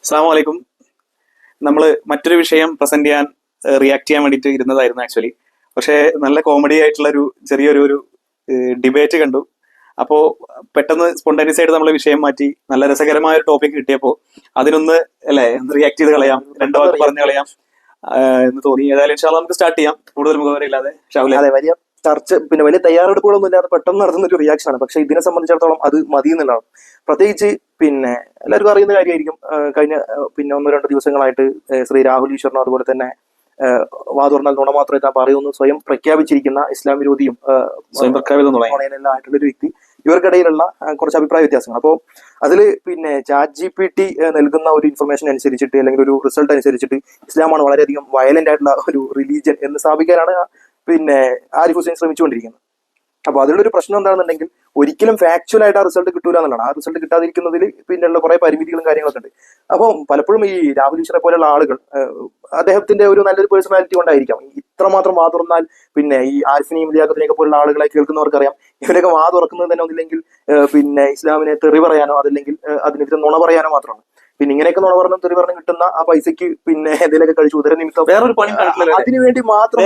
അസ്സലാമു അലൈക്കും. നമ്മൾ മറ്റൊരു വിഷയം പ്രസന്റ് ചെയ്യാൻ റിയാക്ട് ചെയ്യാൻ വേണ്ടിയിട്ട് ഇരുന്നതായിരുന്നു ആക്ച്വലി. പക്ഷേ നല്ല കോമഡി ആയിട്ടുള്ള ഒരു ചെറിയൊരു ഡിബേറ്റ് കണ്ടു. അപ്പോൾ പെട്ടെന്ന് സ്പോണ്ടേനിയസ് ആയിട്ട് നമ്മൾ വിഷയം മാറ്റി നല്ല രസകരമായ ഒരു ടോപ്പിക് കിട്ടിയപ്പോൾ അതിനൊന്ന് അല്ലേ റിയാക്ട് ചെയ്ത് കളയാം, രണ്ടു വാക്ക് പറഞ്ഞു കളയാം എന്ന് തോന്നി. ഏതായാലും ഇൻഷാ അല്ലാഹ് നമുക്ക് സ്റ്റാർട്ട് ചെയ്യാം, കൂടുതൽ മുഖവരയില്ലാതെ. അതെ, വലിയ ചർച്ച പിന്നെ വലിയ തയ്യാറെടുപ്പുകളൊന്നും ഇല്ലാതെ പെട്ടെന്ന് നടത്തുന്ന ഒരു റിയാക്ഷൻ ആണ്. പക്ഷെ ഇതിനെ സംബന്ധിച്ചിടത്തോളം അത് മതി എന്നുള്ളതാണ്. പ്രത്യേകിച്ച് പിന്നെ എല്ലാവർക്കും അറിയുന്ന കാര്യമായിരിക്കും, കഴിഞ്ഞ പിന്നെ 1-2 ദിവസങ്ങളായിട്ട് ശ്രീ രാഹുൽ ഈശ്വറിനും അതുപോലെ തന്നെ വാതുറന്നാൽ നുണ മാത്രമേ താൻ പറയുമെന്ന് സ്വയം പ്രഖ്യാപിച്ചിരിക്കുന്ന ഇസ്ലാം വിരോധിയും സ്വയം ആയിട്ടുള്ള ഒരു വ്യക്തി, ഇവർക്കിടയിലുള്ള കുറച്ച് അഭിപ്രായ വ്യത്യാസങ്ങൾ. അപ്പോൾ അതിൽ പിന്നെ ChatGPT നൽകുന്ന ഒരു ഇൻഫർമേഷൻ അനുസരിച്ചിട്ട് അല്ലെങ്കിൽ ഒരു റിസൾട്ട് അനുസരിച്ചിട്ട് ഇസ്ലാമാണ് വളരെയധികം വയലന്റ് ആയിട്ടുള്ള ഒരു റിലീജിയൻ എന്ന് സ്ഥാപിക്കാനാണ് പിന്നെ ആരിഫ് ഹുസൈൻ ശ്രമിച്ചുകൊണ്ടിരിക്കുന്നത്. അപ്പൊ അതിലൊരു പ്രശ്നം എന്താണെന്നുണ്ടെങ്കിൽ ഒരിക്കലും ഫാക്ച്വൽ ആയിട്ട് ആ റിസൾട്ട് കിട്ടൂല എന്നുള്ളതാണ്. ആ റിസൾട്ട് കിട്ടാതിരിക്കുന്നതിൽ പിന്നെയുള്ള കുറെ പരിമിതികളും കാര്യങ്ങളൊക്കെ ഉണ്ട്. അപ്പോൾ പലപ്പോഴും ഈ രാഹുൽ ഈശ്വറെ പോലെയുള്ള ആളുകൾ അദ്ദേഹത്തിന്റെ ഒരു നല്ലൊരു പേഴ്സണാലിറ്റി കൊണ്ടായിരിക്കാം ഇത്രമാത്രം വാതുറന്നാൽ പിന്നെ ഈ ആരിഫിനെയും ലിയാഖത്തിനെയൊക്കെ പോലുള്ള ആളുകളെ കേൾക്കുന്നവർക്കറിയാം ഇവരൊക്കെ വാതുറക്കുന്നത് തന്നെ ഒന്നില്ലെങ്കിൽ പിന്നെ ഇസ്ലാമിനെ തെറി പറയാനോ അതല്ലെങ്കിൽ അതിനെതിരെ നുണ പറയാനോ മാത്രമാണ്. പിന്നെ ഇങ്ങനെയൊക്കെ നുണ പറഞ്ഞു തെറി പറഞ്ഞു കിട്ടുന്ന ആ പൈസയ്ക്ക് പിന്നെ എന്തെങ്കിലുമൊക്കെ കഴിച്ചു ഉദര നിമിത്തം വേറൊരു പണി അതിനുവേണ്ടി മാത്രം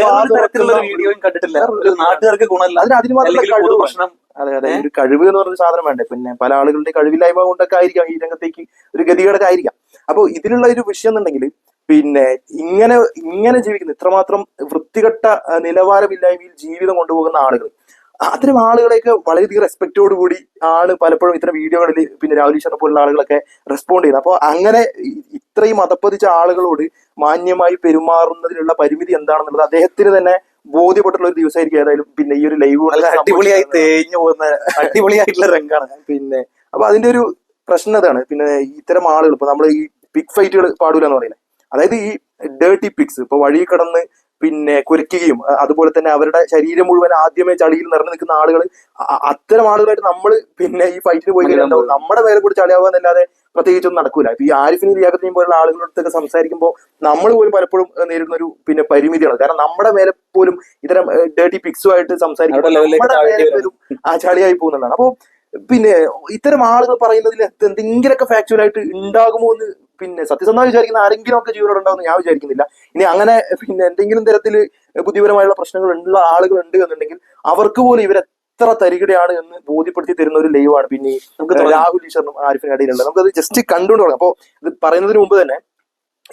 വീഡിയോയും കണ്ടിട്ടില്ല. നാട്ടുകാർക്ക് ഗുണമല്ല, അതിന് മാത്രം പ്രശ്നം. അതെ അതെ, ഒരു കഴിവ് എന്ന് പറഞ്ഞ സാധനം വേണ്ടേ. പിന്നെ പല ആളുകളുടെ കഴിവില്ലായ്മ കൊണ്ടൊക്കെ ആയിരിക്കാം ഈ രംഗത്തേക്ക് ഒരു ഗതികേടൊക്കെ ആയിരിക്കാം. അപ്പൊ ഇതിലുള്ള ഒരു വിഷയം എന്നുണ്ടെങ്കിൽ പിന്നെ ഇങ്ങനെ ജീവിക്കുന്ന ഇത്രമാത്രം വൃത്തികെട്ട നിലവാരമില്ലായ്മയിൽ ജീവിതം കൊണ്ടുപോകുന്ന ആളുകൾ, അത്തരം ആളുകളെയൊക്കെ വളരെയധികം റെസ്പെക്റ്റോടുകൂടി ആണ് പലപ്പോഴും ഇത്തരം വീഡിയോകളിൽ പിന്നെ രാഹുൽ ഈശ്വറിനെ പോലുള്ള ആളുകളൊക്കെ റെസ്പോണ്ട് ചെയ്യുന്നത്. അപ്പോൾ അങ്ങനെ ഇത്രയും അതപ്പതിച്ച ആളുകളോട് മാന്യമായി പെരുമാറുന്നതിനുള്ള പരിമിതി എന്താണെന്നുള്ളത് അദ്ദേഹത്തിന് തന്നെ ബോധ്യപ്പെട്ടുള്ള ഒരു ദിവസമായിരിക്കും ഏതായാലും പിന്നെ ഈ ഒരു ലൈവ് അടിപൊളിയായി തേഞ്ഞു പോകുന്ന അടിപൊളിയായിട്ടുള്ള രംഗാണ്. പിന്നെ അപ്പൊ അതിന്റെ ഒരു പ്രശ്നം അതാണ്. പിന്നെ ഇത്തരം ആളുകൾ ഇപ്പൊ നമ്മൾ ഈ പിക് ഫൈറ്റുകൾ പാടൂല എന്ന് പറയുന്നത്, അതായത് ഈ ഡേർട്ടി പിക്സ് ഇപ്പൊ വഴി കടന്ന് പിന്നെ കുരയ്ക്കുകയും അതുപോലെ തന്നെ അവരുടെ ശരീരം മുഴുവൻ ആദ്യമേ ചളിയിൽ നിറഞ്ഞു നിൽക്കുന്ന ആളുകൾ, അത്തരം ആളുകളായിട്ട് നമ്മൾ പിന്നെ ഈ ഫൈറ്റിന് പോയി കഴിഞ്ഞാൽ നമ്മുടെ മേലെ കൂടി ചളിയാവുക പ്രത്യേകിച്ചൊന്നും നടക്കൂല. ഇപ്പൊ ഈ ആരിഫിനെയും ലിയാഖത്തിനെയും പോലുള്ള ആളുകളോടൊക്കെ സംസാരിക്കുമ്പോൾ നമ്മൾ പോലും പലപ്പോഴും നേരിടുന്ന ഒരു പിന്നെ പരിമിതിയാണ്. കാരണം നമ്മുടെ മേലെ പോലും ഇത്തരം ഡേർട്ടി പിക്സുമായിട്ട് സംസാരിക്കുമ്പോൾ നമ്മുടെ മേലെ പോലും ആ ചളിയായി പോകുന്നതാണ്. അപ്പൊ പിന്നെ ഇത്തരം ആളുകൾ പറയുന്നതിൽ എന്തെങ്കിലുമൊക്കെ ഫാക്ച്വൽ ആയിട്ട് ഉണ്ടാകുമോ എന്ന് പിന്നെ സത്യസന്ധമായി വിചാരിക്കുന്ന ആരെങ്കിലും ഒക്കെ ജീവനോട് ഉണ്ടാവുമെന്ന് ഞാൻ വിചാരിക്കുന്നില്ല. ഇനി അങ്ങനെ പിന്നെ എന്തെങ്കിലും തരത്തിൽ ബുദ്ധിപരമായുള്ള പ്രശ്നങ്ങൾ ഉള്ള ആളുകൾ ഉണ്ട് എന്നുണ്ടെങ്കിൽ അവർക്ക് പോലും ഇവരെത്ര തരികിടയാണ് എന്ന് ബോധ്യപ്പെടുത്തി തരുന്ന ഒരു ലൈവാണ് പിന്നെ നമുക്ക് രാഹുൽ ഈശ്വറിനും ആരിഫിനും ഇടയിലുള്ളത്. നമുക്കത് ജസ്റ്റ് കണ്ടുകൊണ്ട് തുടങ്ങാം. അപ്പോൾ ഇത് പറയുന്നതിന് മുമ്പ് തന്നെ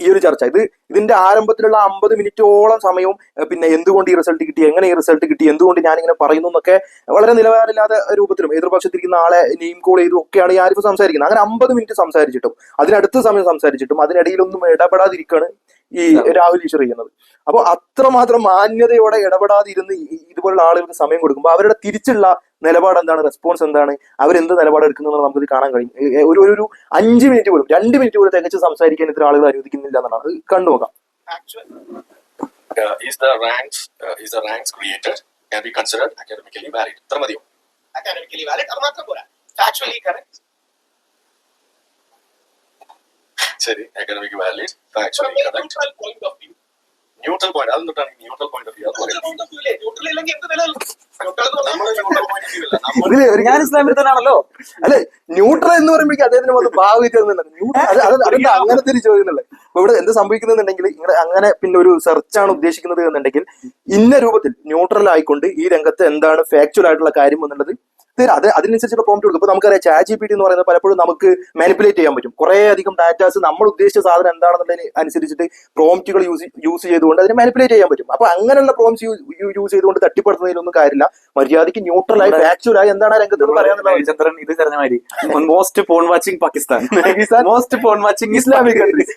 ഈ ഒരു ചർച്ച ഇതിന്റെ ആരംഭത്തിലുള്ള 50 മിനിറ്റോളം സമയവും പിന്നെ എന്തുകൊണ്ട് ഈ റിസൾട്ട് കിട്ടി, എങ്ങനെ ഈ റിസൾട്ട് കിട്ടി, എന്തുകൊണ്ട് ഞാനിങ്ങനെ പറയുന്നു എന്നൊക്കെ വളരെ നിലവാരമില്ലാത്ത രൂപത്തിലും എതിർപക്ഷത്തിരിക്കുന്ന ആളെ നെയിം കോൾ ചെയ്തും ഒക്കെയാണ് ഈ ആരിഫ് സംസാരിക്കുന്നത്. അങ്ങനെ 50 മിനിറ്റ് സംസാരിച്ചിട്ടും അതിനടുത്ത സമയം സംസാരിച്ചിട്ടും അതിനിടയിലൊന്നും ഇടപെടാതിരിക്കുകയാണ് ഈ രാഹുൽ ഈശ്വർ ചെയ്യുന്നത്. അപ്പൊ അത്രമാത്രം മാന്യതയോടെ ഇടപെടാതിരുന്ന് ഇതുപോലുള്ള ആളുകൾക്ക് സമയം കൊടുക്കുമ്പോൾ അവരുടെ തിരിച്ചുള്ള നിലപാട് എന്താണ്, റെസ്പോൺസ് എന്താണ്, അവരെന്ത് നിലപാട് എടുക്കുന്നത് നമുക്കിത് കാണാൻ കഴിയും. ഒരു 5 മിനിറ്റ് പോലും 2 മിനിറ്റ് പോലും തികച്ച് സംസാരിക്കാൻ ഇത്ര ആളുകൾ അനുവദിക്കുന്നില്ല എന്നുള്ളത് കണ്ടു നോക്കാം. Is the ranks created can be considered academically valid? ഇത്ര മതിയോ? Academically valid അത് മാത്രം പോരാ, factually correct. ശരി, academically valid, factually correct. Neutral point of view. Neutral point അതെന്താണ് neutral point of view? Neutral ഇല്ലെങ്കിൽ എന്ത് നിലനിൽക്കും? ഞാൻ ഇസ്ലാമിൽ തന്നെയാണല്ലോ. അല്ലെ, ന്യൂട്രൽ എന്ന് പറയുമ്പോഴേക്കും അദ്ദേഹത്തിന് വന്ന് ഭാവിക്കുന്നത് അങ്ങനത്തെ ഒരു ചോദ്യം എന്നുള്ളത്. അപ്പൊ ഇവിടെ എന്ത് സംഭവിക്കുന്നുണ്ടെങ്കിൽ ഇങ്ങനെ അങ്ങനെ പിന്നെ ഒരു സെർച്ചാണ് ഉദ്ദേശിക്കുന്നത് എന്നുണ്ടെങ്കിൽ ഇന്ന രൂപത്തിൽ ന്യൂട്രൽ ആയിക്കൊണ്ട് ഈ രംഗത്ത് എന്താണ് ഫാക്ച്വൽ ആയിട്ടുള്ള കാര്യം എന്നുള്ളത് അതിനനുസരിച്ചുള്ള പ്രോംപ്റ്റ് കൊടുക്കും. ഇപ്പൊ നമുക്കറിയാം ChatGPT എന്ന് പറയുന്നത് പലപ്പോഴും നമുക്ക് മാനിപ്പുലേറ്റ് ചെയ്യാൻ പറ്റും. കുറെ അധികം ഡാറ്റാസ് നമ്മൾ ഉദ്ദേശിച്ച സാധനം എന്താണെന്നുള്ളതിന് അനുസരിച്ചിട്ട് പ്രോംപ്റ്റുകൾ യൂസ് ചെയ്തുകൊണ്ട് അതിനെ മാനിപ്പുലേറ്റ് ചെയ്യാൻ പറ്റും. അപ്പൊ അങ്ങനെയുള്ള പ്രോംപ്റ്റ്സ് യൂസ് ചെയ്തുകൊണ്ട് തട്ടിപ്പെടുത്തുന്നതിലൊന്നും കാര്യമില്ല. മര്യാദയ്ക്ക് ന്യൂട്രൽ ആയി ഫാക്ച്വൽ ആയി എന്താണ് ആ രംഗത്ത് പറയാനുള്ളത്. ചന്ദ്രൻ ഇത് പറഞ്ഞ മാതിരി most phone watching Pakistan, most phone watching Islamic countries.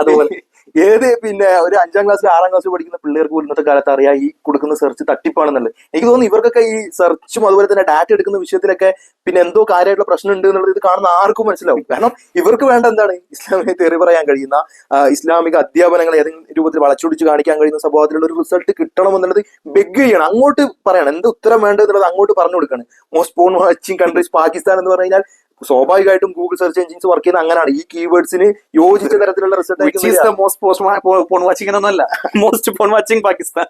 അതുപോലെ ഏത് പിന്നെ ഒരു 5ാം ക്ലാസ്സിൽ 6ാം ക്ലാസ്സിൽ പഠിക്കുന്ന പിള്ളേർക്ക് ഇന്നത്തെ കാലത്ത് അറിയാം ഈ കൊടുക്കുന്ന സെർച്ച് തട്ടിപ്പാണെന്നുള്ളത്. എനിക്ക് തോന്നുന്നു ഇവർക്കൊക്കെ ഈ സെർച്ചും അതുപോലെ തന്നെ ഡാറ്റ എടുക്കുന്ന വിഷയത്തിലൊക്കെ പിന്നെ എന്തോ കാര്യമായിട്ടുള്ള പ്രശ്നം ഉണ്ട് എന്നുള്ളത് ഇത് കാണുന്ന ആർക്കും മനസ്സിലാവും. കാരണം ഇവർക്ക് വേണ്ട എന്താണ്, ഇസ്ലാമിനെ തെറി പറയാൻ കഴിയുന്ന ഇസ്ലാമിക അധ്യാപനങ്ങൾ ഏതെങ്കിലും രൂപത്തിൽ വളച്ചൊടിച്ച് കാണിക്കാൻ കഴിയുന്ന സ്വഭാവത്തിലുള്ള ഒരു റിസൾട്ട് കിട്ടണം എന്നുള്ളത് ബെഗ് ചെയ്യണം, അങ്ങോട്ട് പറയണം, എന്ത് ഉത്തരം വേണ്ടത് എന്നുള്ളത് അങ്ങോട്ട് പറഞ്ഞു കൊടുക്കണം. Most phone watching countries Pakistan എന്ന് പറഞ്ഞു കഴിഞ്ഞാൽ സ്വാഭാവികമായിട്ടും ഗൂഗിൾ സെർച്ച് എഞ്ചിൻസ് വർക്ക് ചെയ്യുന്ന അങ്ങനെയാണ്. ഈ കീവേഡ്സിന് യോജിച്ച തരത്തിലുള്ള result which is the most porn watching എന്നൊന്നല്ല, മോസ്റ്റ് പോൺ വാച്ചിങ് പാകിസ്ഥാൻ.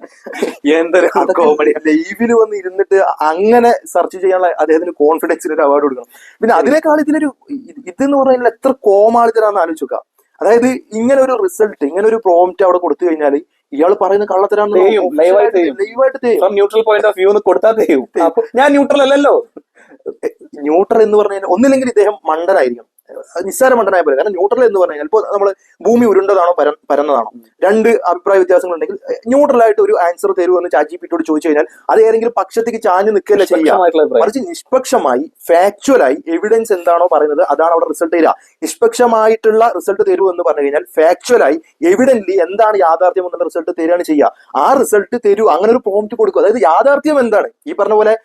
എന്തൊരു കോമഡി. ലൈവില് വന്ന് ഇരുന്നിട്ട് അങ്ങനെ സെർച്ച് ചെയ്യാനുള്ള അദ്ദേഹത്തിന് കോൺഫിഡൻസിന് ഒരു അവാർഡ് കൊടുക്കണം. പിന്നെ അതിനേക്കാൾ ഇതിനൊരു ഇതെന്ന് പറഞ്ഞാൽ എത്ര കോമാളിത്തരാന്ന് ആലോചിച്ച് നോക്കാം. അതായത് ഇങ്ങനെ ഒരു റിസൾട്ട്, ഇങ്ങനെ ഒരു പ്രോംപ്റ്റ് അവിടെ കൊടുത്തു കഴിഞ്ഞാൽ ഇയാൾ പറയുന്ന കള്ളത്തരാണ്. ലൈവായിട്ട് ന്യൂട്രൽ പോയിന്റ് ഓഫ് വ്യൂ കൊടുത്താൽ ചെയ്യും. അപ്പൊ ഞാൻ ന്യൂട്രൽ അല്ലല്ലോ. ന്യൂട്രൽ എന്ന് പറഞ്ഞാൽ ഒന്നില്ലെങ്കിൽ ഇദ്ദേഹം മണ്ടനായിരിക്കും, നിസ്സാര മണ്ടനായ പോലെ. കാരണം ന്യൂട്രൽ എന്ന് പറഞ്ഞു കഴിഞ്ഞാൽ ഇപ്പോൾ നമ്മൾ ഭൂമി ഉരുണ്ടതാണോ പരന്നതാണോ രണ്ട് അഭിപ്രായ വ്യത്യാസങ്ങൾ ഉണ്ടെങ്കിൽ ന്യൂട്രൽ ആയിട്ട് ഒരു ആൻസർ തരുമെന്ന് ചാറ്റ്ജിപിടിയോട് ചോദിച്ചു കഴിഞ്ഞാൽ അത് ഏതെങ്കിലും പക്ഷത്തേക്ക് ചാഞ്ഞു നിൽക്കുകയല്ല ചെയ്യുക. മറിച്ച് നിഷ്പക്ഷമായി ഫാക്ച്വലായി എവിഡൻസ് എന്താണോ പറയുന്നത് അതാണ് അവിടെ റിസൾട്ട് തരിക. നിഷ്പക്ഷമായിട്ടുള്ള റിസൾട്ട് തരൂ എന്ന് പറഞ്ഞു കഴിഞ്ഞാൽ ഫാക്ച്വലായി എവിഡന്റ്ലി എന്താണ് യാഥാർത്ഥ്യം എന്നുള്ള റിസൾട്ട് തരികയാണ് ചെയ്യുക. ആ റിസൾട്ട് തരൂ, അങ്ങനെ ഒരു പ്രോംപ്റ്റ് കൊടുക്കും. അതായത് യാഥാർത്ഥ്യം എന്താണ്, ഈ പറഞ്ഞ പോലെ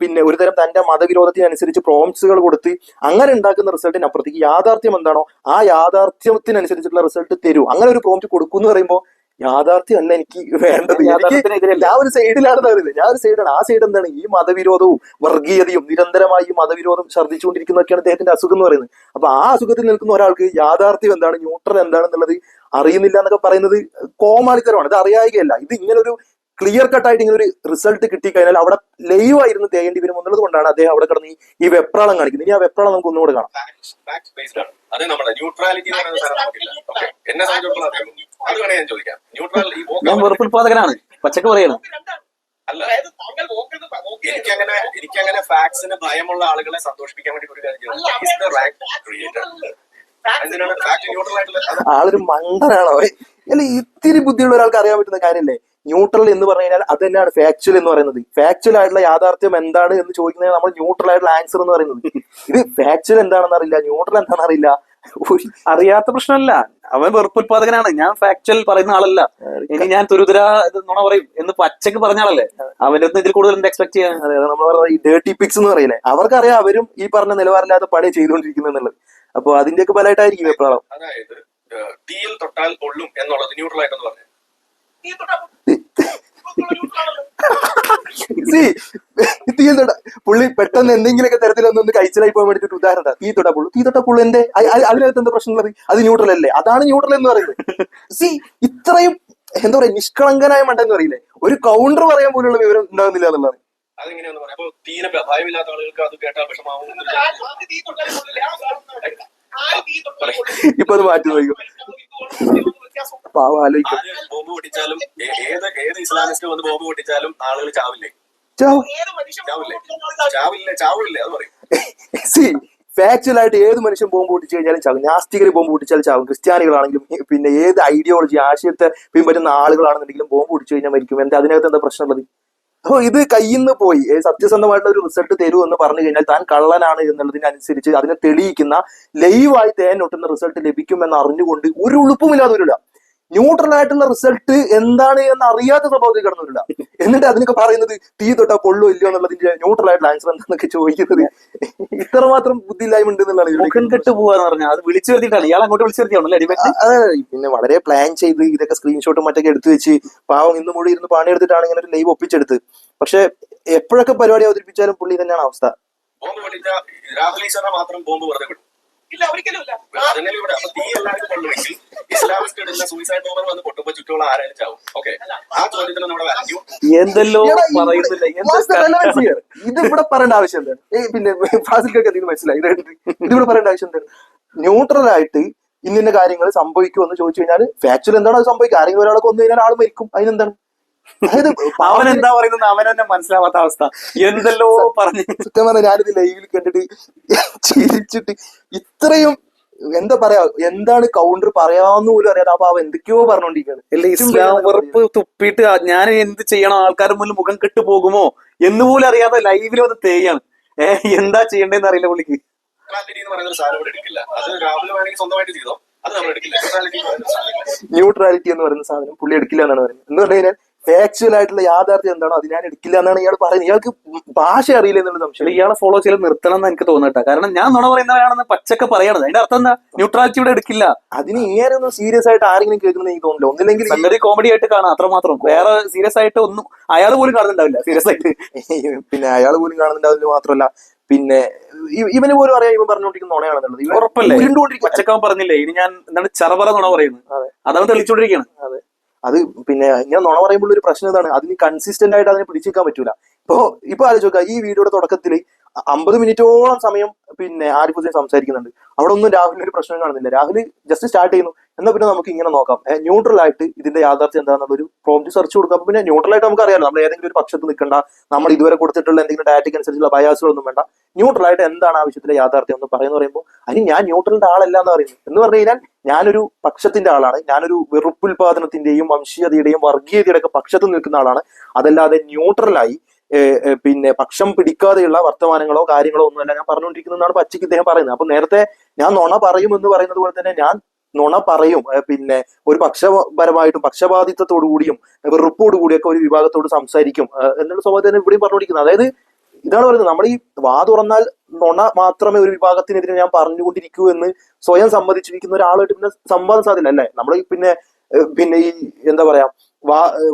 പിന്നെ ഒരു തരം തന്റെ മതവിരോധത്തിനനുസരിച്ച് പ്രോംപ്റ്റ്സുകൾ കൊടുത്ത് അങ്ങനെ ഉണ്ടാക്കുന്ന റിസൾട്ടിനപ്പുറത്തേക്ക് യാഥാർത്ഥ്യം എന്താണോ ആ യാഥാർത്ഥ്യത്തിനനുസരിച്ചുള്ള റിസൾട്ട് തരൂ. അങ്ങനെ ഒരു പ്രോംപ്റ്റ് കൊടുക്കും എന്ന് പറയുമ്പോൾ യാഥാർത്ഥ്യം അല്ല എനിക്ക് വേണ്ടത്. ഞാൻ ഒരു സൈഡിലാണ് പറയുന്നത്, ഞാൻ ഒരു സൈഡാണ്. ആ സൈഡ് എന്താണ്, ഈ മതവിരോധവും വർഗീയതയും നിരന്തരമായി ഈ മതവിരോധം ഛർദ്ദിച്ചുകൊണ്ടിരിക്കുന്നതൊക്കെയാണ് അദ്ദേഹത്തിന്റെ അസുഖം എന്ന് പറയുന്നത്. അപ്പൊ ആ അസുഖത്തിൽ നിൽക്കുന്ന ഒരാൾക്ക് യാഥാർത്ഥ്യം എന്താണ്, ന്യൂട്രൽ എന്താണെന്നുള്ളത് അറിയുന്നില്ല എന്നൊക്കെ പറയുന്നത് കോമാളിത്തരമാണ്. ഇത് അറിയായികയല്ല. ഇത് ഇങ്ങനൊരു ക്ലിയർ കട്ടായിട്ട് ഇങ്ങനെ ഒരു റിസൾട്ട് കിട്ടിക്കഴിഞ്ഞാൽ അവിടെ ലൈവ് ആയിരുന്നു തേയേണ്ടി വരും എന്നുള്ളത് കൊണ്ടാണ് അദ്ദേഹം അവിടെ കിടന്ന് ഈ വെപ്രാളം കാണിക്കുന്നത്. ഇനി ആ വെപ്രാളം നമുക്ക് ഒന്നുകൂടെ കാണാം. അത് നമ്മുടെ ന്യൂട്രാലിറ്റി എന്നെ സംബന്ധിച്ചിടത്തോളം അത് വേണേ ഞാൻ ചോദിക്കാം. ന്യൂട്രൽ ഞാൻ വെറുപ്പുൽപാദകനാണ്, പച്ചക്ക് പറയണം. അല്ല, എനിക്കങ്ങനെ ഫാക്ട്സിന് ഭയമുള്ള ആളുകളെ സന്തോഷിപ്പിക്കാൻ വേണ്ടി ഒരു കാര്യം ആളൊരു മണ്ടനാണോ? അല്ല, ഇത്തിരി ബുദ്ധിയുള്ള ഒരാൾക്ക് അറിയാൻ പറ്റുന്ന കാര്യമല്ലേ ന്യൂട്രൽ എന്ന് പറഞ്ഞു കഴിഞ്ഞാൽ. അത് തന്നെയാണ് ഫാക്ച്വൽ എന്ന് പറയുന്നത്. ഫാക്ച്വൽ ആയിട്ടുള്ള യാഥാർത്ഥ്യം എന്താണ് എന്ന് ചോദിക്കുന്നത് നമ്മൾ ന്യൂട്രൽ ആയിട്ടുള്ള ആൻസർ എന്ന് പറയുന്നത്. ഇത് ഫാക്ച്വൽ എന്താണെന്ന് അറിയില്ല, ന്യൂട്രൽ എന്താണെന്ന് അറിയില്ല. അറിയാത്ത പ്രശ്നമല്ല, അവൻ വെറുപ്പുൽപാദകനാണ്. ഞാൻ ഫാക്ച്വൽ പറയുന്ന ആളല്ല. ഇനി ഞാൻ തുരുതുര നുണ പറയും എന്ന് പച്ചക്ക് പറഞ്ഞ ആളല്ലേ. അവന്റെ ഒന്നും ഇതിൽ കൂടുതൽ എക്സ്പെക്ട് ചെയ്യാൻ. അതായത് നമ്മൾ പറഞ്ഞ ഈ ഡേർട്ടി പിക്സ് എന്ന് പറയില്ലേ, അവർക്കറിയാം അവരും ഈ പറഞ്ഞ നിലവാരമില്ലാത്ത പണി ചെയ്തുകൊണ്ടിരിക്കുന്നുള്ളത്. അപ്പൊ അതിന്റെയൊക്കെ ഫലമായിട്ടായിരിക്കും വെപ്രാളം. അതായത് തീയിൽ തൊട്ടാൽ പൊള്ളും എന്നുള്ളത് ന്യൂട്രൽ ആയിട്ടെന്ന് പറഞ്ഞു. തീയിൽ തൊട്ട പുള്ളി പെട്ടെന്ന് എന്തെങ്കിലുമൊക്കെ തരത്തിലൊന്ന് കഴിച്ചിലായി പോകാൻ വേണ്ടിട്ട് ഉദാഹരണം, തീ തൊട്ട പുള്ളു എന്റെ അതിനകത്ത് എന്താ പ്രശ്നം ഉള്ളത്? അത് ന്യൂട്രൽ അല്ലേ? അതാണ് ന്യൂട്രൽ എന്ന് പറയുന്നത്. ഇത്രയും എന്താ പറയാ നിഷ്കളങ്കനായ മണ്ടെന്ന് പറയില്ലേ, ഒരു കൗണ്ടർ പറയാൻ പോലുള്ള വിവരം ഉണ്ടാകുന്നില്ല എന്നുള്ളതാണ്. അതെങ്ങനെയാന്ന് പറയാം. അപ്പൊ തീരെ ഭയമില്ലാത്ത ആളുകൾക്ക് അത് കേട്ടാൽ വിഷമാവും. ഇപ്പൊ അത് മാറ്റി നോക്കും. പാവം ആലോചിക്കും. ബോംബ് പൊട്ടിച്ചാലും ഏത് ഇസ്ലാമിസ്റ്റ് വന്ന് ബോംബ് പൊട്ടിച്ചാലും ആളുകൾ ചാവില്ലേ? ചാവില്ലേ അത് പറയും. ഫാക്ച്വൽ ആയിട്ട് ഏത് മനുഷ്യൻ ബോംബ് പൊട്ടിച്ചു കഴിഞ്ഞാലും ചാവും. നാസ്തികർ ബോംബ് പൊട്ടിച്ചാലും ചാവും. ക്രിസ്ത്യാനികളാണെങ്കിലും പിന്നെ ഏത് ഐഡിയോളജി ആശയത്തെ പിൻപറ്റുന്ന ആളുകളാണെന്നുണ്ടെങ്കിലും ബോംബ് പൊട്ടിച്ചു കഴിഞ്ഞാൽ മരിക്കും. എന്താ അതിനകത്ത് എന്താ പ്രശ്നമുള്ളത്? അപ്പൊ ഇത് കയ്യിൽ നിന്ന് പോയി സത്യസന്ധമായിട്ടുള്ള ഒരു റിസൾട്ട് തരൂ എന്ന് പറഞ്ഞു കഴിഞ്ഞാൽ താൻ കള്ളനാണ് എന്നുള്ളതിനനുസരിച്ച് അതിനെ തെളിയിക്കുന്ന ലൈവായി തേനൊട്ടുന്ന റിസൾട്ട് ലഭിക്കുമെന്ന് അറിഞ്ഞുകൊണ്ട് ഒരു ഉളുപ്പുമില്ലാതെ വരില്ല. ന്യൂട്രൽ ആയിട്ടുള്ള റിസൾട്ട് എന്താണ് എന്ന് അറിയാത്ത സ്വഭാവത്തിൽ കിടന്നില്ല. എന്നിട്ട് അതിനൊക്കെ പറയുന്നത് തീ തൊട്ടാ പൊള്ളോ ഇല്ലയോ എന്നുള്ളതിന്റെ ന്യൂട്രൽ ആയിട്ടുള്ള ആൻസർ എന്താണെന്നൊക്കെ ചോദിക്കുന്നത് ഇത്രമാത്രം ബുദ്ധിയില്ലായ്മ ഉണ്ട് എന്നുള്ളതാണ്. മുഖം കെട്ട് പോവാന്ന് പറഞ്ഞാൽ അത് വിളിച്ചു വരുത്തിയിട്ടാണ് ഇയാൾ അങ്ങോട്ട് വിളിച്ചു വരുത്തിയാണല്ലോ. അതെ, പിന്നെ വളരെ പ്ലാൻ ചെയ്ത് ഇതൊക്കെ സ്ക്രീൻഷോട്ടും മറ്റൊക്കെ എടുത്തു വെച്ച് പാവം ഇന്ന് മുഴുവൻ ഇരുന്ന് പണിയെടുത്തിട്ടാണ് ഇങ്ങനെ ഒരു ലൈവ് ഒപ്പിച്ചെടുത്ത്. പക്ഷെ എപ്പോഴൊക്കെ പരിപാടി അവതരിപ്പിച്ചാലും പുള്ളി തന്നെയാണ് അവസ്ഥ. ബോംബ് പൊട്ടിച്ച രാഹുൽ ഈശ്വറിനെ മാത്രം ബോംബ് വെറുതെ വിടും. ഇസ്ലാമിസ്റ്റ് ഇടുന്ന സൂയിസൈഡ് ബോംബർ വന്ന് പൊട്ടുമ്പോ ചുറ്റുമുള്ള ആരായാലും ചാവും. ഓക്കെ, ആ ചോദ്യത്തിന് നമ്മുടെ വാല്യൂ എന്തല്ലോ പറയുന്നില്ല. ഇത് ഇവിടെ പറയേണ്ട ആവശ്യം എന്താണ്? പിന്നെ ഫാസിൽക്കൊക്കെ അതിന് മനസ്സിലായി. ഇതിവിടെ പറയേണ്ട ആവശ്യം എന്താണ്? ന്യൂട്രൽ ആയിട്ട് ഇന്ന കാര്യങ്ങൾ സംഭവിക്കുമെന്ന് ചോദിച്ചു കഴിഞ്ഞാൽ ഫാക്ച്വൽ എന്താണോ അത് സംഭവിക്കുക. ആരെങ്കിലും ഒരാളെ കൊന്നു കഴിഞ്ഞാൽ ആൾ മരിക്കും. അതിനെന്താണ്? അതായത് അവൻ എന്താ പറയുന്നത് അവൻ തന്നെ മനസ്സിലാവാത്ത അവസ്ഥ. എന്തല്ലോ പറഞ്ഞു. സത്യം പറഞ്ഞാൽ ഞാനിത് ലൈവിൽ കണ്ടിട്ട് ചിരിച്ചിട്ട് ഇത്രയും എന്താ പറയാ, എന്താണ് കൗണ്ടർ പറയാന്ന് പോലും അറിയാതെ അപ്പൊ അവ എന്തൊക്കെയോ പറഞ്ഞോണ്ടിരിക്കുകയാണ്. ഇസ്ലാം വെറുപ്പ് തുപ്പിയിട്ട് ഞാൻ എന്ത് ചെയ്യണം, ആൾക്കാരുടെ മുന്നിൽ മുഖം കെട്ടു പോകുമോ എന്ന് പോലും അറിയാതെ ലൈവിൽ വന്ന് തേയാണ്. എന്താ ചെയ്യണ്ടേന്ന് അറിയില്ല പുള്ളിക്ക്. ന്യൂട്രാലിറ്റി എന്ന് പറയുന്ന സാധനം പുള്ളി എടുക്കില്ല എന്നാണ് പറയുന്നത്. എന്ന് പറഞ്ഞു കഴിഞ്ഞാൽ ഫാക്ച്വൽ ആയിട്ടുള്ള യാഥാർത്ഥ്യം എന്താണോ അത് ഞാൻ എടുക്കില്ല എന്നാണ് ഇയാൾ പറയുന്നത്. ഇയാൾക്ക് ഭാഷ അറിയില്ല എന്നുള്ള സംശയം. ഇയാളെ ഫോളോ ചെയ്ത് നിർത്തണം എന്ന് എനിക്ക് തോന്നട്ടെ. കാരണം ഞാൻ നുണ പറയുന്നവരാണെന്ന് പച്ചക്ക് പറയണത്. അതിന്റെ അർത്ഥം എന്താ? ന്യൂട്രാലിറ്റി ഇവിടെ എടുക്കില്ല. അതിന് ഇങ്ങനെ ഒന്നും സീരിയസ് ആയിട്ട് ആരെങ്കിലും കേൾക്കുന്നത് എനിക്ക് തോന്നില്ല. ഒന്നില്ലെങ്കിൽ സംഗതി കോമഡി ആയിട്ട് കാണാം, അത്രമാത്രം. വേറെ സീരിയസ് ആയിട്ട് ഒന്നും അയാൾ പോലും കാണുന്നുണ്ടാവില്ല സീരിയസ് ആയിട്ട്. പിന്നെ അയാൾ പോലും കാണുന്നുണ്ടാവില്ല. മാത്രമല്ല പിന്നെ ഇവന് പോലും അറിയാം ഇവൻ പറഞ്ഞുകൊണ്ടിരിക്കുന്ന നുണയാണെന്നുള്ളത്. ഇവൻ ഉറപ്പല്ലേ? ഉരുണ്ടുകൊണ്ടിരിക്കുക. പച്ചക്കാവൻ പറഞ്ഞില്ലേ ഇനി ഞാൻ എന്താണ് ചറപറ നുണ പറയുന്നത്, അതെ. അതാണ് തെളിച്ചുകൊണ്ടിരിക്കുകയാണ്. അത് പിന്നെ ഇങ്ങനെ നുണ പറയുമ്പോൾ ഒരു പ്രശ്നം ഇതാണ്, അതിന് കൺസിസ്റ്റന്റ് ആയിട്ട് അതിനെ പിടിച്ചേക്കാൻ പറ്റൂല. ഇപ്പൊ ആലോചിച്ച് നോക്കുക, ഈ വീഡിയോയുടെ തുടക്കത്തിൽ 50 മിനിറ്റോളം സമയം പിന്നെ ആരിഫ് ഹുസൈൻ സംസാരിക്കുന്നുണ്ട്. അവിടെ ഒന്നും രാഹുലിന് ഒരു പ്രശ്നം കാണുന്നില്ല. രാഹുൽ ജസ്റ്റ് സ്റ്റാർട്ട് ചെയ്യുന്നു. എന്നാൽ പിന്നെ നമുക്ക് ഇങ്ങനെ നോക്കാം, ന്യൂട്രൽ ആയിട്ട് ഇതിന്റെ യാഥാർത്ഥ്യം എന്താണെന്നുള്ള ഒരു പ്രോംപ്റ്റ് സെർച്ച് കൊടുക്കാം. അപ്പൊ പിന്നെ ന്യൂട്രൽ ആയിട്ട് നമുക്ക് അറിയാലോ, നമ്മൾ ഏതെങ്കിലും ഒരു പക്ഷത്ത് നിൽക്കണ്ട, നമ്മൾ ഇതുവരെ കൊടുത്തിട്ടുള്ള എന്തെങ്കിലും ഡാറ്റയ്ക്ക് അനുസരിച്ചുള്ള ബയാസുകളൊന്നും വേണ്ട. ന്യൂട്രൽ ആയിട്ട് എന്താണ് ആവശ്യത്തിലെ യാഥാർത്ഥ്യം എന്ന് പറയുമ്പോൾ അതിന് ഞാൻ ന്യൂട്രലിന്റെ ആളല്ല എന്ന് പറയുന്നത്. എന്ന് പറഞ്ഞു കഴിഞ്ഞാൽ ഞാനൊരു പക്ഷത്തിന്റെ ആളാണ്, ഞാനൊരു വെറുപ്പുൽപാദനത്തിന്റെയും വംശീയതയുടെയും വർഗീയതയുടെ ഒക്കെ പക്ഷത്ത് നിൽക്കുന്ന ആളാണ്. അതല്ലാതെ ന്യൂട്രലായി പിന്നെ പക്ഷം പിടിക്കാതെയുള്ള വർത്തമാനങ്ങളോ കാര്യങ്ങളോ ഒന്നുമല്ല ഞാൻ പറഞ്ഞുകൊണ്ടിരിക്കുന്നതാണ് പച്ചയ്ക്ക് ഇദ്ദേഹം പറയുന്നത്. അപ്പൊ നേരത്തെ ഞാൻ നുണ പറയും എന്ന് പറയുന്നത് പോലെ തന്നെ ഞാൻ നുണ പറയും, പിന്നെ ഒരു പക്ഷപരമായിട്ടും പക്ഷപാതിത്വത്തോടു കൂടിയും വെറുപ്പോടു കൂടിയൊക്കെ ഒരു വിഭാഗത്തോട് സംസാരിക്കും എന്നുള്ള സ്വഭാവം തന്നെ ഇവിടെയും പറഞ്ഞുകൊണ്ടിരിക്കുന്നത്. അതായത് ഇതാണ് പറയുന്നത്, നമ്മൾ ഈ വാ തുറന്നാൽ നുണ മാത്രമേ ഒരു വിഭാഗത്തിനെതിരെ ഞാൻ പറഞ്ഞുകൊണ്ടിരിക്കൂ എന്ന് സ്വയം സമ്മതിച്ചിരിക്കുന്ന ഒരാളായിട്ട് പിന്നെ സംവാദം സാധ്യല്ല അല്ലേ. നമ്മൾ പിന്നെ ഈ എന്താ പറയാ,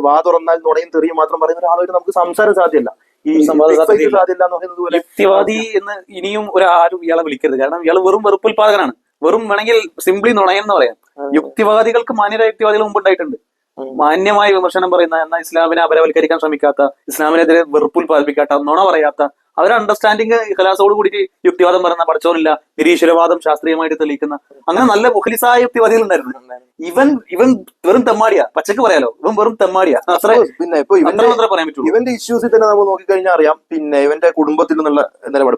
വാ തുറന്നാൽ നുണയും തെറിയും മാത്രം പറയുന്ന ഒരാളായിട്ട് നമുക്ക് സംസാരം സാധ്യമല്ല. ഈ സാധ്യല്ല എന്ന് പറയുന്നത് പോലെ യുക്തിവാദി എന്ന് ഇനിയും ഒരാരും ഇയാളെ വിളിക്കരുത്. കാരണം ഇയാൾ വെറും വെറുപ്പുൽപാദകനാണ്, വെറും വേണമെങ്കിൽ സിംപ്ലി നുണയെന്ന് പറയാം. യുക്തിവാദികൾക്ക് മാന്യരായ യുക്തിവാദികൾ മുമ്പുണ്ടായിട്ടുണ്ട്, മാന്യമായ വിമർശനം പറയുന്ന, എന്നാൽ ഇസ്ലാമിനെ അപരവൽക്കരിക്കാൻ ശ്രമിക്കാത്ത, ഇസ്ലാമിനെതിരെ വെറുപ്പുൽപാദിപ്പിക്കാത്ത, നുണ പറയാത്ത, അവരെ അണ്ടർസ്റ്റാൻഡിങ് കലാസോട് കൂടി യുക്തിവാദം പറയുന്ന, പഠിച്ചോനില്ല, നിരീശ്വരവാദം ശാസ്ത്രീയമായിട്ട് തെളിയിക്കുന്ന, അങ്ങനെ നല്ല മുഖലിസായ യുക്തിവാദികൾ ഉണ്ടായിരുന്നു. ഇവൻ വെറും തെമ്മാടിയാ, പച്ചക്ക് പറയാലോ, ഇവൻ വെറും തെമ്മാടിയാ. പിന്നെ ഇപ്പൊ പറയാൻ പറ്റുള്ളൂ. ഇവന്റെ ഇഷ്യൂസിൽ തന്നെ നമ്മൾ നോക്കിക്കഴിഞ്ഞാൽ അറിയാം, പിന്നെ ഇവന്റെ കുടുംബത്തിൽ നിന്നുള്ള നിലപാട്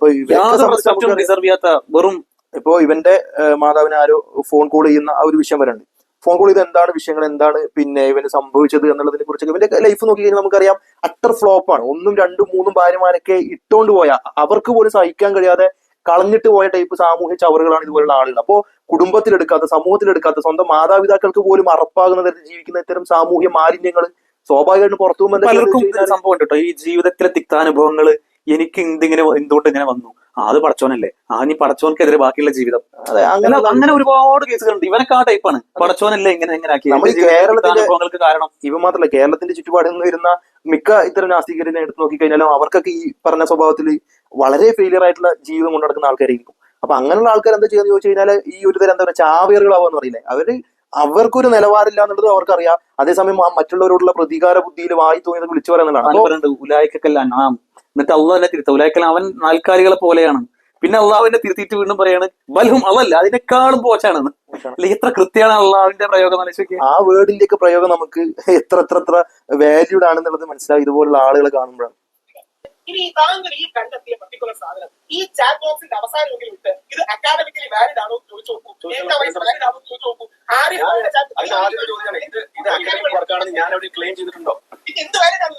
ഡിസർവ് ചെയ്യാത്ത വെറും. ഇപ്പോ ഇവന്റെ മാതാവിനെ ആരോ ഫോൺ കോൾ ചെയ്യുന്ന ആ ഒരു വിഷയം വരണ്ട്. ഫോൺ കോൾ ചെയ്ത് എന്താണ് വിഷയങ്ങൾ, എന്താണ് പിന്നെ ഇവന് സംഭവിച്ചത് എന്നുള്ളതിനെ കുറിച്ചൊക്കെ ഇവന്റെ ലൈഫ് നോക്കി കഴിഞ്ഞാൽ നമുക്കറിയാം അട്ടർ ഫ്ലോപ്പാണ്. 1, 2, 3 ഭാര്യമാരൊക്കെ ഇട്ടോണ്ട് പോയാൽ അവർക്ക് പോലും സഹിക്കാൻ കഴിയാതെ കളഞ്ഞിട്ട് പോയ ടൈപ്പ് സാമൂഹ്യ ചവറുകളാണ് ഇതുപോലുള്ള ആളുകൾ. അപ്പോ കുടുംബത്തിലെടുക്കാത്ത, സമൂഹത്തിലെടുക്കാത്ത, സ്വന്തം മാതാപിതാക്കൾക്ക് പോലും അറപ്പാകുന്ന തരത്തിൽ ജീവിക്കുന്ന ഇത്തരം സാമൂഹ്യ മാലിന്യങ്ങൾ സ്വാഭാവികമായിട്ടും പുറത്തു പോകുമ്പോൾ പലർക്കും സംഭവം കേട്ടോ, ഈ ജീവിതത്തിലെ തിക്താനുഭവങ്ങള് എനിക്ക് എന്തുകൊണ്ട് ഇങ്ങനെ വന്നു, അത് പടച്ചോനല്ലേ, നീ പടച്ചോനക്കെതിരെ ബാക്കിയുള്ള ജീവിതം, അങ്ങനെ ഒരുപാട് കേസുകളുണ്ട്. ഇവനൊക്കെ ആ ടൈപ്പാണ്, പടച്ചോനല്ലേ ഇങ്ങനെ കേരളത്തിന്റെ കാരണം. ഇവ മാത്രമല്ല, കേരളത്തിന്റെ ചുറ്റുപാടിൽ നിന്ന് വരുന്ന മിക്ക ഇത്തരം നാസ്തികരെ എടുത്ത് നോക്കിക്കഴിഞ്ഞാലും അവർക്കൊക്കെ ഈ പറഞ്ഞ സ്വഭാവത്തിൽ വളരെ ഫെയിലിയർ ആയിട്ടുള്ള ജീവിതം കൊണ്ടു നടക്കുന്ന ആൾക്കാരായിരിക്കും. അപ്പൊ അങ്ങനെയുള്ള ആൾക്കാർ എന്താ ചെയ്യാന്ന് ചോദിച്ചു കഴിഞ്ഞാൽ ഈ ഒരു തരം എന്താ പറയുക, ചാവേറുകളാവാന്ന് പറയില്ലേ, അവർക്കൊരു നിലവാരമില്ല എന്നുള്ളത് അവർക്കറിയാം. അതേസമയം മറ്റുള്ളവരോടുള്ള പ്രതികാര ബുദ്ധിയിൽ വായി തോന്നിയത് വിളിച്ചു പറയുന്നതാണ്. ഉലായിക്കെല്ലാം എന്നിട്ട് അള്ളാഹ് തന്നെ തിരുത്ത, ഉലായിക്കൽ അവൻ നാൽക്കാലികളെ പോലെയാണ്. പിന്നെ അള്ളാഹുവിനെ തിരുത്തിയിട്ട് വീണ്ടും പറയാണ് ബൽഹും, അതല്ല അതിനേക്കാളും പോച്ചാണെന്ന്. അല്ലെങ്കിൽ എത്ര കൃത്യമാണ് അള്ളാഹുവിന്റെ പ്രയോഗം. ആ വേർഡിന്റെ ഒക്കെ പ്രയോഗം നമുക്ക് എത്ര വാല്യൂഡ് ആണെന്നുള്ളത് മനസ്സിലാവും ഇതുപോലുള്ള ആളുകളെ കാണുമ്പോഴാണ്. ഇനി താങ്കൾ ഈ കണ്ടെത്തിയ പർട്ടിക്കുലർ സാധനം ഈ ചാറ്റ് ബോക്സിന്റെ അവസാനമെങ്കിലും ഇട്ട് ഇത് അക്കാഡമിക്കലി വാലിഡ് ആണോ ചോദിച്ചു നോക്കൂ, വാലിഡ് ആണോ ചോദിച്ചു നോക്കൂ. ഞാൻ അവിടെ ക്ലെയിം ചെയ്തിട്ടുണ്ടോ? ഇത് എന്ത് വാലിഡ് ആണ്?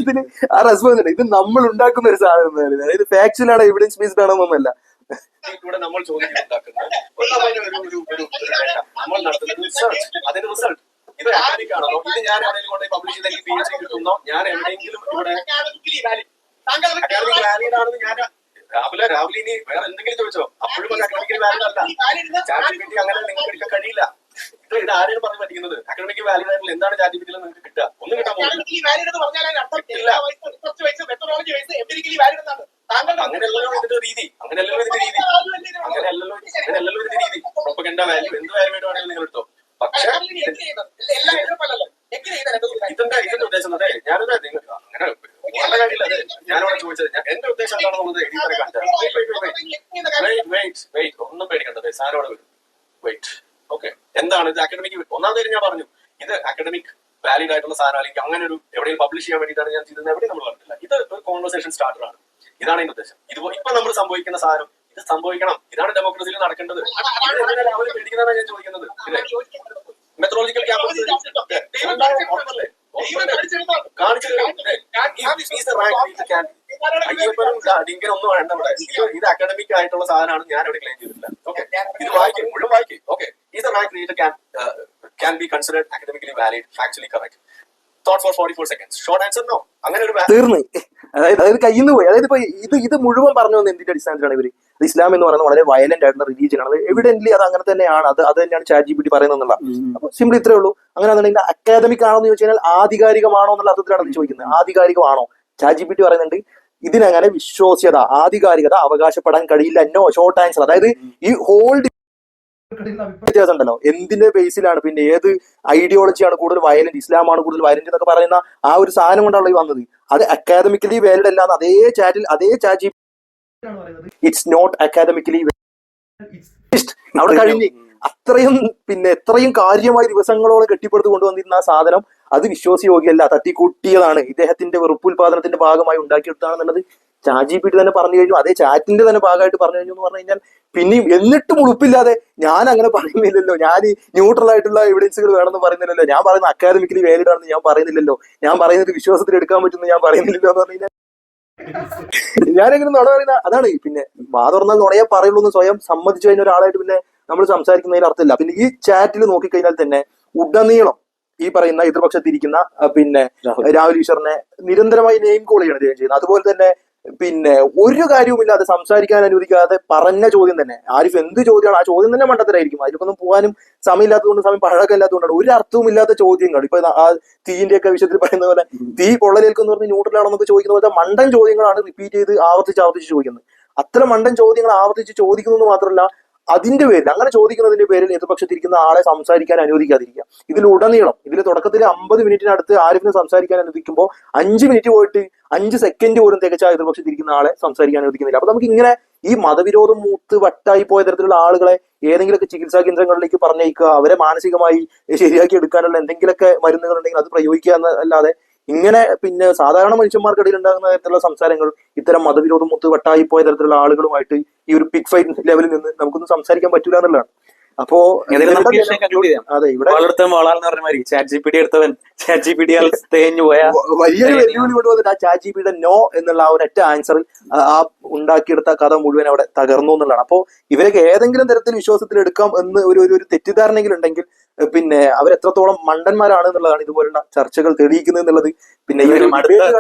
ഇതിന് ആ റെസ്പോൺസ് ഉണ്ട്, ഇത് നമ്മൾ ഉണ്ടാക്കുന്ന ഒരു സാധനം, അതായത് ഫാക്ച്വൽ ആണോ എവിഡൻസ് ബേസ്ഡ് ആണോ എന്നൊന്നല്ല. ഇവിടെ നമ്മൾ നമ്മൾ നടത്തുന്ന റിസർച്ച്, അതിന്റെ റിസൾട്ട് ഇത് അക്കാഡമിക് ആണോ, ഇത് ഞാൻ എവിടെയെങ്കിലും കൊണ്ട് പബ്ലിഷ് ചെയ്ത് എനിക്ക് PhD കിട്ടുന്നോ, ഞാൻ എവിടെയെങ്കിലും ഇവിടെ അക്കാഡമിക് വാലിഡ് ആണെന്ന് ഞാൻ രാവിലെ ഇനി വേറെ എന്തെങ്കിലും ചോദിച്ചോ, അപ്പോഴും അക്കാഡമിക്കലി വാലിഡ് അല്ല. ChatGPT അങ്ങനെ നിങ്ങൾക്ക് എടുക്കാൻ കഴിയില്ല. ഇത് ആരെയും പറഞ്ഞു പറ്റിക്കുന്നത്? അക്കാഡമിക് വാലിഡ് ആയിട്ടുള്ള എന്താണ് ChatGPT നിങ്ങൾക്ക് കിട്ടുക? ഒന്നും കിട്ടാൻ പോകുന്നില്ല. അങ്ങനെയല്ലല്ലോ ഇതിന്റെ രീതി, അങ്ങനെയല്ലല്ലോ ഇതിന്റെ രീതി. പ്രൊപ്പഗൻഡ വാല്യൂ എന്ത് വാല്യൂ വേണമെങ്കിലും നിങ്ങൾ എടുത്തോ. പക്ഷേ ഇതിന്റെ ഉദ്ദേശം അതെ, ഞാനത് നിങ്ങൾ അങ്ങനെ വളരെ കാര്യമില്ല. അതെ ഞാനവിടെ ചോദിച്ചത്, എന്റെ ഉദ്ദേശം എന്താണെന്നുള്ളത് എഴുതി തരാൻ. ഒന്നും പേടിക്കണ്ടത്, സാരോടെ വരും. Wait, okay. എന്താണ് ഇത് അക്കാഡമിക്? ഒന്നാമത് ഞാൻ പറഞ്ഞു, ഇത് അക്കാഡമിക് വാലിഡ് ആയിട്ടുള്ള സാധനം അല്ലെങ്കിൽ അങ്ങനെ ഒരു എവിടെയും പബ്ലിഷ് ചെയ്യാൻ വേണ്ടിയിട്ടാണ് ഞാൻ ചെയ്തത്. എവിടെയും നമ്മൾ പറഞ്ഞില്ല. ഇത് ഒരു കോൺവെർസേഷൻ സ്റ്റാർട്ടർ ആണ്. ഇതാണ് എന്റെ ഉദ്ദേശം. ഇപ്പൊ നമ്മൾ സംഭവിക്കുന്ന സാധനം ഇത് സംഭവിക്കണം. ഇതാണ് ഡെമോക്രസിയിൽ നടക്കേണ്ടത്. രാവിലെ പേടിക്കുന്നതാണ് ഞാൻ ചോദിക്കുന്നത്. മെട്രോളജിക്കൽ ക്യാമ്പസ് അയ്യപ്പനും ഡിങ്കനും വേണ്ട ഇവിടെ. ഇത് അക്കാഡമിക് ആയിട്ടുള്ള സാധനമാണ്, ഞാൻ ഇവിടെ ക്ലെയിം ചെയ്തിട്ടില്ല. ഓക്കെ, ഇത് വായിക്കും, മുഴുവൻ വായിക്കും. Okay, is the rank created can be considered academically valid, factually correct? Thought for 44 seconds. Short answer no. അങ്ങനെ ഒരു തീർന്ന്, അതായത് കയ്യിൽ നിന്ന് പോയി. അതായത് ഇപ്പൊ ഇത് മുഴുവൻ പറഞ്ഞു വന്ന എന്തിന്റെ അടിസ്ഥാനത്തിലാണ് ഇവര് അത് ഇസ്ലാം എന്ന് പറയുന്നത് വളരെ വയലന്റ് ആയിട്ടുള്ള റിലീജിയൻ ആണ്. എവിഡന്റ്ലി അത് അങ്ങനെ തന്നെയാണ്. അത് തന്നെയാണ് ChatGPT പറയുന്നത് എന്നുള്ള. അപ്പൊ സിമ്പിൾ ഇത്രേ ഉള്ളൂ. അങ്ങനെയാണെന്നുണ്ടെങ്കിൽ അക്കാദമിക് ആണോ എന്ന് ചോദിച്ചു കഴിഞ്ഞാൽ ആധികാരികമാണോ എന്നുള്ള അർത്ഥത്തിലാണ് അത് ചോദിക്കുന്നത്. ആധികാരികമാണോ? ChatGPT പറയുന്നുണ്ട് ഇതിനങ്ങനെ വിശ്വാസ്യത, ആധികാരികത അവകാശപ്പെടാൻ കഴിയില്ല. No, short answer. അതായത് ഈ ഹോൾ വ്യത്യാസം ഉണ്ടല്ലോ, എന്തിന്റെ ബേസിലാണ്, പിന്നെ ഏത് ഐഡിയോളജിയാണ് കൂടുതൽ വയലന്റ്, ഇസ്ലാമാണ് കൂടുതൽ വയലന്റ് എന്നൊക്കെ പറയുന്ന ആ ഒരു സാധനം കൊണ്ടാണല്ലോ ഈ വന്നത്. അത് അക്കാദമിക്കലി വാലിഡ് അല്ലാന്ന് അതേ ChatGPT ഇറ്റ്സ് നോട്ട് അക്കാദമിക്കലി അവിടെ കഴിഞ്ഞ്. അത്രയും പിന്നെ എത്രയും കാര്യമായി ദിവസങ്ങളോളം കെട്ടിപ്പടുത്ത് കൊണ്ടുവന്നിരുന്ന ആ സാധനം അത് വിശ്വാസയോഗ്യമല്ല, തട്ടിക്കൂട്ടിയതാണ്, ഇദ്ദേഹത്തിന്റെ വെറുപ്പുൽപാദനത്തിന്റെ ഭാഗമായി ഉണ്ടാക്കിയെടുത്താണെന്നുള്ളത് ChatGPT തന്നെ പറഞ്ഞു കഴിഞ്ഞു. അതേ ചാറ്റിന്റെ തന്നെ ഭാഗമായിട്ട് പറഞ്ഞു കഴിഞ്ഞു എന്ന് പറഞ്ഞു കഴിഞ്ഞാൽ പിന്നെയും എന്നിട്ടും ഉളുപ്പില്ലാതെ ഞാൻ അങ്ങനെ പറയുന്നില്ലല്ലോ, ഞാൻ ന്യൂട്രൽ ആയിട്ടുള്ള എവിഡൻസുകൾ വേണമെന്ന് പറയുന്നില്ലല്ലോ, ഞാൻ പറയുന്ന അക്കാദമിക്കലി വാലിഡ് ആണെന്ന് ഞാൻ പറയുന്നില്ലല്ലോ, ഞാൻ പറയുന്നത് വിശ്വാസത്തിൽ എടുക്കാൻ പറ്റുമെന്ന് ഞാൻ പറയുന്നില്ലല്ലോ എന്ന് പറഞ്ഞു കഴിഞ്ഞാൽ ഞാനെങ്ങനെ നുണ പറയുന്ന അതാണ്. പിന്നെ വാ തുറന്നാൽ നുണയെ പറയുള്ളൂ എന്ന് സ്വയം സമ്മതിച്ചു കഴിഞ്ഞ ഒരാളായിട്ട് പിന്നെ നമ്മൾ സംസാരിക്കുന്നതിൽ അർത്ഥമില്ല. പിന്നെ ഈ ചാറ്റിൽ നോക്കിക്കഴിഞ്ഞാൽ തന്നെ ഉടനീളം ഈ പറയുന്ന എതിർപക്ഷത്തിരിക്കുന്ന പിന്നെ രാഹുൽ ഈശ്വറിനെ നിരന്തരമായി നെയിം കോൾ ചെയ്യണം ചെയ്യുന്നത്. അതുപോലെ തന്നെ പിന്നെ ഒരു കാര്യവുമില്ലാതെ സംസാരിക്കാൻ അനുവദിക്കാതെ പറഞ്ഞ ചോദ്യം തന്നെ, ആരിഫ് എന്ത് ചോദ്യമാണ്, ആ ചോദ്യം തന്നെ മണ്ടത്തരായിരിക്കും. അതിലൊന്നും പോകാനും സമയമില്ലാത്തതുകൊണ്ട്, സമയം പഴക്കമില്ലാത്തതുകൊണ്ടാണ്. ഒരു അർത്ഥവുമില്ലാത്ത ചോദ്യങ്ങൾ. ഇപ്പൊ ആ തീന്റെ ഒക്കെ വിഷയത്തിൽ പറയുന്ന പോലെ തീ പൊള്ളലേൽക്കെന്ന് പറഞ്ഞ് ന്യൂട്രലാണെന്നൊക്കെ ചോദിക്കുന്ന പോലെ മണ്ടൻ ചോദ്യങ്ങളാണ് റിപ്പീറ്റ് ചെയ്ത് ആവർത്തിച്ച് ചോദിക്കുന്നത്. അത്ര മണ്ടൻ ചോദ്യങ്ങൾ ആവർത്തിച്ച് ചോദിക്കുന്നത് മാത്രമല്ല, അതിന്റെ പേരിൽ, അങ്ങനെ ചോദിക്കുന്നതിന്റെ പേരിൽ എതിർപക്ഷത്തിരിക്കുന്ന ആളെ സംസാരിക്കാൻ അനുവദിക്കാതിരിക്കുക. ഇതിലുടനീളം ഇതിൽ തുടക്കത്തിൽ 50 മിനിറ്റിനടുത്ത് ആരിഫിനെ സംസാരിക്കാൻ അനുവദിക്കുമ്പോൾ 5 മിനിറ്റ് പോയിട്ട് 5 സെക്കൻഡ് പോലും തികച്ച എതിർപക്ഷത്തിരിക്കുന്ന ആളെ സംസാരിക്കാൻ അനുവദിക്കുന്നില്ല. അപ്പൊ നമുക്ക് ഇങ്ങനെ ഈ മതവിരോധം മൂത്ത് വട്ടായി പോയ തരത്തിലുള്ള ആളുകളെ ഏതെങ്കിലുമൊക്കെ ചികിത്സാ കേന്ദ്രങ്ങളിലേക്ക് പറഞ്ഞയക്കുക, അവരെ മാനസികമായി ശരിയാക്കി എടുക്കാനുള്ള എന്തെങ്കിലുമൊക്കെ മരുന്നുകൾ ഉണ്ടെങ്കിൽ അത് പ്രയോഗിക്കുക എന്നല്ലാതെ ഇങ്ങനെ പിന്നെ സാധാരണ മനുഷ്യന്മാർക്കിടയിൽ ഉണ്ടാകുന്ന തരത്തിലുള്ള സംസാരങ്ങൾ ഇത്തരം മതവിരോധം മൂത്ത് വട്ടായി പോയ തരത്തിലുള്ള ആളുകളുമായിട്ട് ഈ ഒരു പിഗ് ഫൈറ്റ് ലെവലിൽ നിന്ന് നമുക്കൊന്നും സംസാരിക്കാൻ പറ്റൂല എന്നുള്ളതാണ്. അപ്പോ അതെ, ഇവിടെ വളർത്തുന്ന പറഞ്ഞ മാതിരി ChatGPT എടുത്തവൻ ChatGPT തേഞ്ഞു പോയ വലിയൊരു വെല്ലുവിളി കൊണ്ടുവന്നിട്ട് ആ ChatGPT നോ എന്നുള്ള ആ ഒരൊറ്റ ആൻസറിൽ ആ ഉണ്ടാക്കിയെടുത്ത കഥ മുഴുവൻ അവിടെ തകർന്നു എന്നുള്ളതാണ്. അപ്പോ ഇവരൊക്കെ ഏതെങ്കിലും തരത്തിൽ വിശ്വാസത്തിൽ എടുക്കാം എന്ന് ഒരു തെറ്റിദ്ധാരണെങ്കിലും ഉണ്ടെങ്കിൽ പിന്നെ അവരെത്രത്തോളം മണ്ടന്മാരാണ് എന്നുള്ളതാണ് ഇതുപോലുള്ള ചർച്ചകൾ തെളിയിക്കുന്നത് എന്നുള്ളത്. പിന്നെ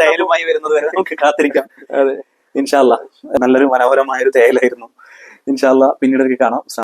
തേലുമായി വരുന്നത് വരെ നമുക്ക് കാത്തിരിക്കാം. അതെ, ഇൻഷാ അല്ലാ നല്ലൊരു മനോഹരമായ ഒരു തേയിലായിരുന്നു. ഇൻഷാ അല്ലാ പിന്നീട് കാണാം.